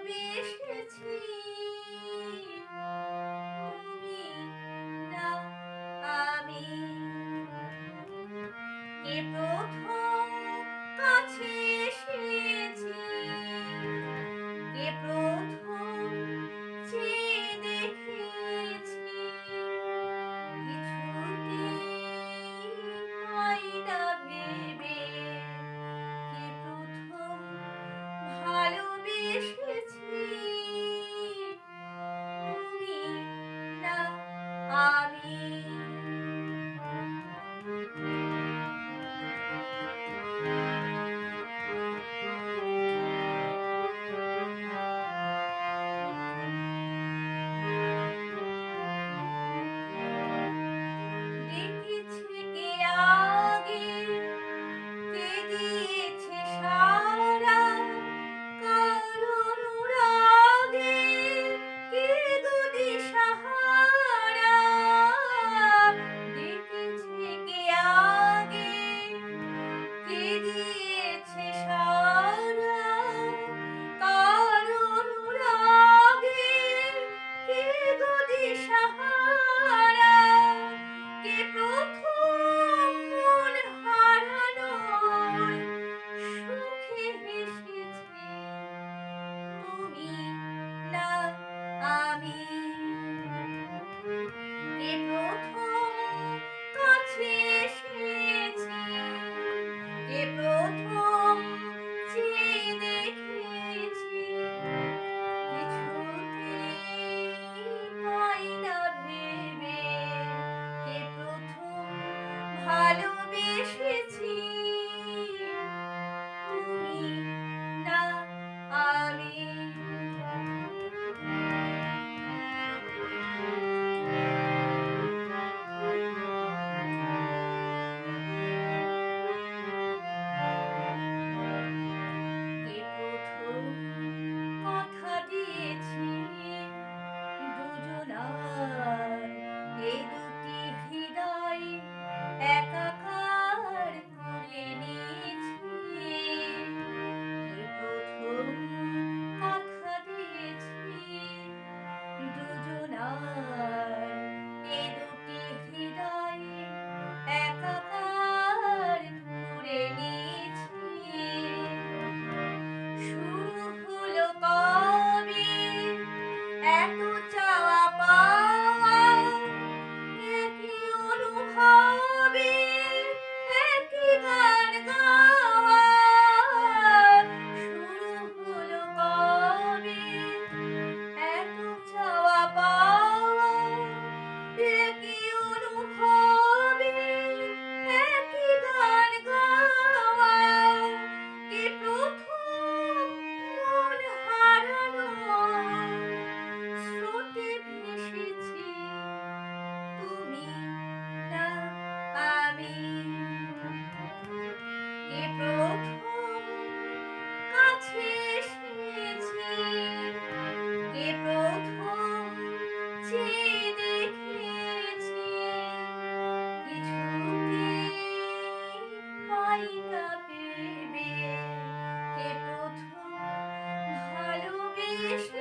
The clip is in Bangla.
ভালোবেসেছি তুমি না আমি। কে প্রথম কাছে এসেছি, কে প্রথম চেয়ে দেখেছি, কিছুতেই পাই না ভেবে কে প্রথম ভালোবেসেছি তুমি না আমি। দেখেছে কে আগে, কে দিয়েছে সাড়া, কার অনুরাগে কে গো দিশাহারা। দেখেছে কে আগে, কে দিয়েছে সাড়া, কার অনুরাগে কে গো দিশাহারা। কে প্রথম মন হারানোর সুখে হেসেছে তুমি না আমি। কে প্রথম কাছে এসেছি, কে প্রথম চেয়ে দেখেছি, কিছুতেই পাই না ভেবে কে প্রথম ভালোবেসেছি তুমি না আমি। কে প্রথম কথা দিয়েছি দুজনার এ দুটি হৃদয় একাকার করে নিয়েছি। কে প্রথম কথা দিয়েছি দুজনার এ দুটি হৃদয় একাকার করে নিয়েছি। শুরু হলো কবে এত চাওয়া পাওয়া, একই অনুভবে একই গান গাওয়া। শুরু হলো কবে এত চাওয়া পাওয়া, একই অনুভবে একই গান গাওয়া। কে প্রথম মন হারানোর স্রোতে ভেসেছি তুমি না আমি। কে প্রথম কাছে এসেছি, কে প্রথম চেয়ে দেখেছি, কিছুতেই পাই না ভেবে কে প্রথম ভালোবেসেছি।